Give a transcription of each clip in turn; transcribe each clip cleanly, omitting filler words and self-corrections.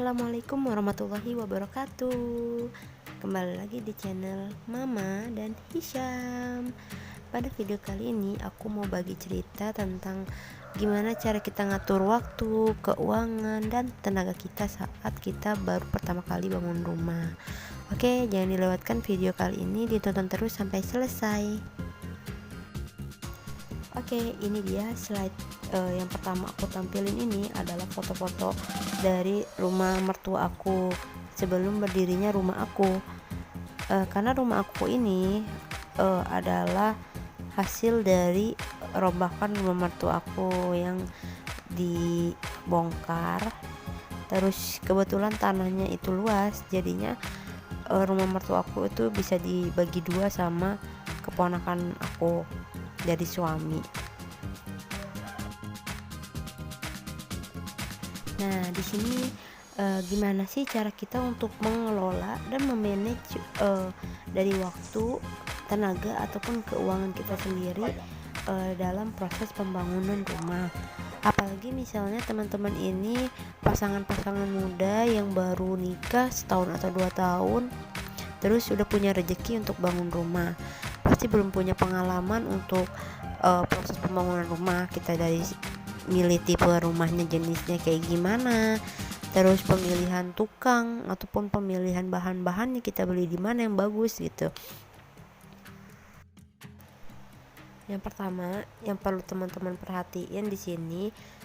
Assalamualaikum warahmatullahi wabarakatuh. Kembali lagi di channel Mama dan Hisham. Pada video kali ini aku mau bagi cerita tentang gimana cara kita ngatur waktu, keuangan, dan tenaga kita saat kita baru pertama kali bangun rumah. Oke, jangan dilewatkan video kali ini, ditonton terus sampai selesai. Oke, ini dia slide yang pertama aku tampilin. Ini adalah foto-foto dari rumah mertua aku sebelum berdirinya rumah aku. Karena rumah aku ini adalah hasil dari rombakan rumah mertua aku yang dibongkar. Terus kebetulan tanahnya itu luas, jadinya rumah mertua aku itu bisa dibagi dua sama keponakan aku dari suami. Nah, di sini gimana sih cara kita untuk mengelola dan memanage dari waktu, tenaga ataupun keuangan kita sendiri dalam proses pembangunan rumah. Apalagi misalnya teman-teman ini pasangan-pasangan muda yang baru nikah setahun atau 2 tahun, terus sudah punya rezeki untuk bangun rumah, pasti belum punya pengalaman untuk proses pembangunan rumah. Kita dari milih tipe rumahnya, jenisnya kayak gimana, terus pemilihan tukang ataupun pemilihan bahan-bahannya, kita beli di mana yang bagus gitu. Yang pertama yang perlu teman-teman perhatiin di sini,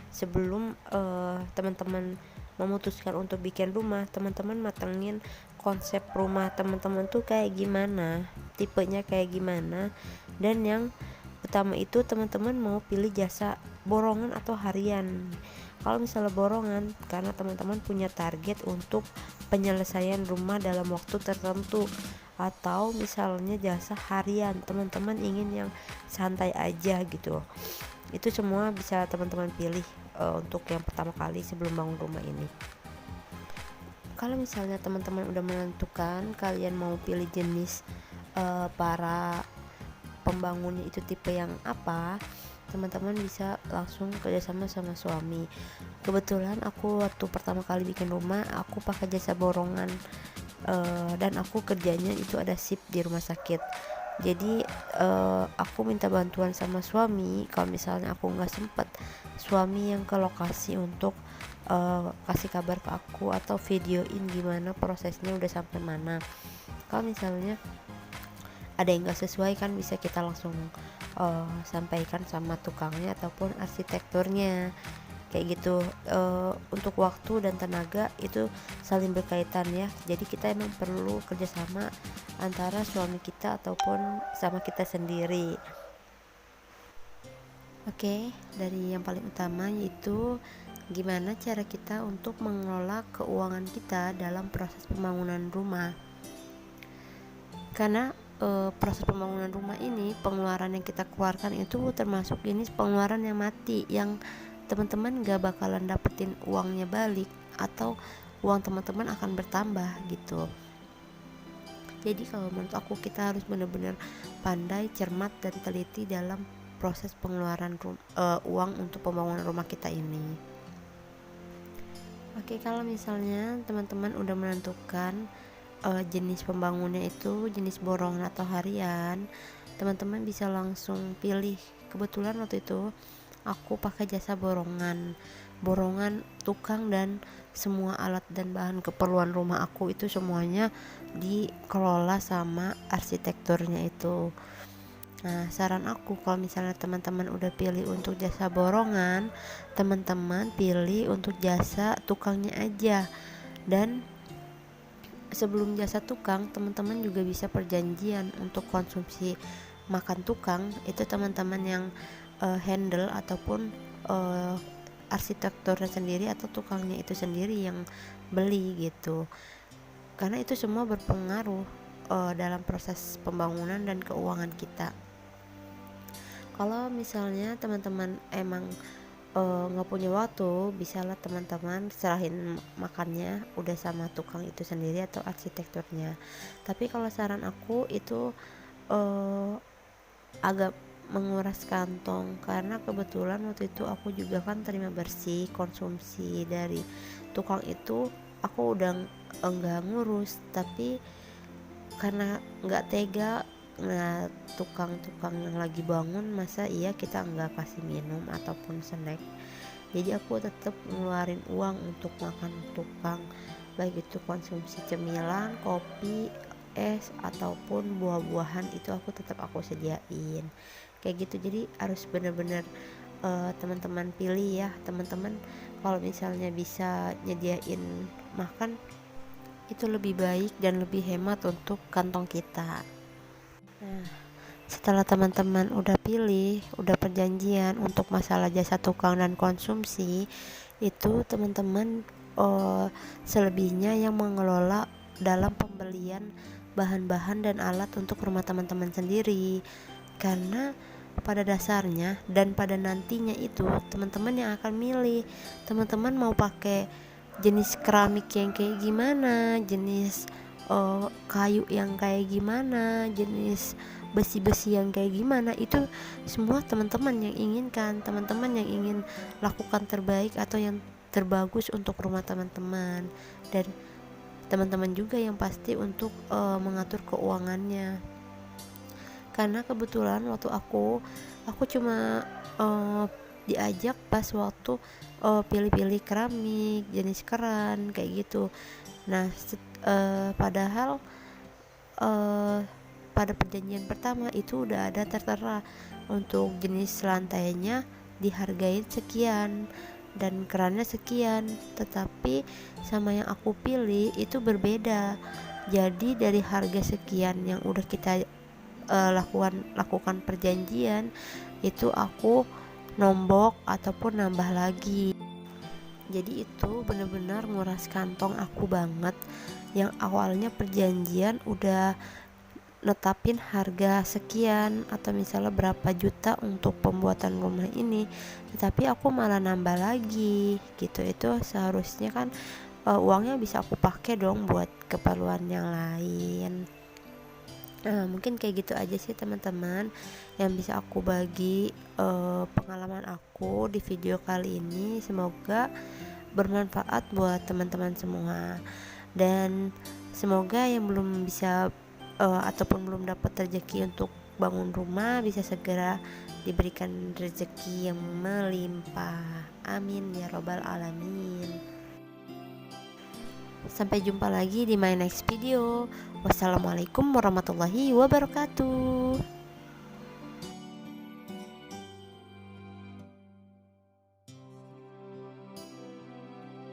sebelum teman-teman memutuskan untuk bikin rumah, teman-teman matengin konsep rumah teman-teman tuh kayak gimana, tipenya kayak gimana. Dan yang utama itu teman-teman mau pilih jasa borongan atau harian. Kalau misalnya borongan, karena teman-teman punya target untuk penyelesaian rumah dalam waktu tertentu. Atau misalnya jasa harian, teman-teman ingin yang santai aja gitu. Itu semua bisa teman-teman pilih untuk yang pertama kali sebelum bangun rumah ini. Kalau misalnya teman-teman udah menentukan kalian mau pilih jenis para pembangunnya itu tipe yang apa, teman-teman bisa langsung kerjasama sama suami. Kebetulan aku waktu pertama kali bikin rumah, aku pakai jasa borongan, dan aku kerjanya itu ada shift di rumah sakit. Jadi aku minta bantuan sama suami. Kalau misalnya aku nggak sempet, suami yang ke lokasi untuk kasih kabar ke aku atau videoin gimana prosesnya udah sampai mana. Kalau misalnya ada yang nggak sesuai, kan bisa kita langsung sampaikan sama tukangnya ataupun arsitekturnya kayak gitu. Untuk waktu dan tenaga itu saling berkaitan ya, jadi kita emang perlu kerjasama antara suami kita ataupun sama kita sendiri. Oke, dari yang paling utama yaitu gimana cara kita untuk mengelola keuangan kita dalam proses pembangunan rumah. Karena proses pembangunan rumah ini, pengeluaran yang kita keluarkan itu termasuk jenis pengeluaran yang mati, yang teman-teman gak bakalan dapetin uangnya balik, atau uang teman-teman akan bertambah gitu. Jadi kalau menurut aku, kita harus benar-benar pandai, cermat, dan teliti dalam proses pengeluaran uang untuk pembangunan rumah kita ini. Oke, kalau misalnya teman-teman udah menentukan jenis pembangunnya itu jenis borongan atau harian, teman-teman bisa langsung pilih. Kebetulan waktu itu aku pakai jasa borongan tukang, dan semua alat dan bahan keperluan rumah aku itu semuanya dikelola sama arsitekturnya itu. Nah, saran aku, kalau misalnya teman-teman udah pilih untuk jasa borongan, teman-teman pilih untuk jasa tukangnya aja. Dan sebelum jasa tukang, teman-teman juga bisa perjanjian untuk konsumsi makan tukang. Itu teman-teman yang handle ataupun arsitekturnya sendiri atau tukangnya itu sendiri yang beli gitu. Karena itu semua berpengaruh dalam proses pembangunan dan keuangan kita. Kalau misalnya teman-teman emang nggak punya waktu, bisalah teman-teman serahin makannya udah sama tukang itu sendiri atau arsitekturnya. Tapi kalau saran aku itu agak menguras kantong, karena kebetulan waktu itu aku juga kan terima bersih konsumsi dari tukang itu aku udah enggak ngurus, tapi karena nggak tega. Nah, tukang-tukang yang lagi bangun, masa iya kita nggak kasih minum ataupun snack. Jadi aku tetap ngeluarin uang untuk makan tukang, baik itu konsumsi cemilan, kopi, es ataupun buah-buahan, itu aku sediain kayak gitu. Jadi harus bener-bener teman-teman pilih ya teman-teman. Kalau misalnya bisa nyediain makan, itu lebih baik dan lebih hemat untuk kantong kita. Nah, setelah teman-teman udah pilih, udah perjanjian untuk masalah jasa tukang dan konsumsi, itu teman-teman selebihnya yang mengelola dalam pembelian bahan-bahan dan alat untuk rumah teman-teman sendiri. Karena pada dasarnya dan pada nantinya itu teman-teman yang akan milih, teman-teman mau pakai jenis keramik yang kayak gimana, jenis kayu yang kayak gimana, jenis besi-besi yang kayak gimana, itu semua teman-teman yang inginkan, teman-teman yang ingin lakukan terbaik atau yang terbagus untuk rumah teman-teman. Dan teman-teman juga yang pasti untuk mengatur keuangannya. Karena kebetulan waktu aku cuma diajak pas waktu pilih-pilih keramik jenis keran kayak gitu. Nah, padahal pada perjanjian pertama itu udah ada tertera untuk jenis lantainya dihargai sekian dan kerannya sekian, tetapi sama yang aku pilih itu berbeda. Jadi dari harga sekian yang udah kita lakukan perjanjian, itu aku nombok ataupun nambah lagi. Jadi itu benar-benar nguras kantong aku banget. Yang awalnya perjanjian udah netapin harga sekian atau misalnya berapa juta untuk pembuatan rumah ini, tetapi aku malah nambah lagi gitu. Itu seharusnya kan uangnya bisa aku pakai dong buat keperluan yang lain. Nah, mungkin kayak gitu aja sih teman-teman yang bisa aku bagi pengalaman aku di video kali ini. Semoga bermanfaat buat teman-teman semua, dan semoga yang belum bisa ataupun belum dapat rezeki untuk bangun rumah bisa segera diberikan rezeki yang melimpah. Amin ya robbal alamin. Sampai jumpa lagi di my next video. Wassalamualaikum warahmatullahi wabarakatuh.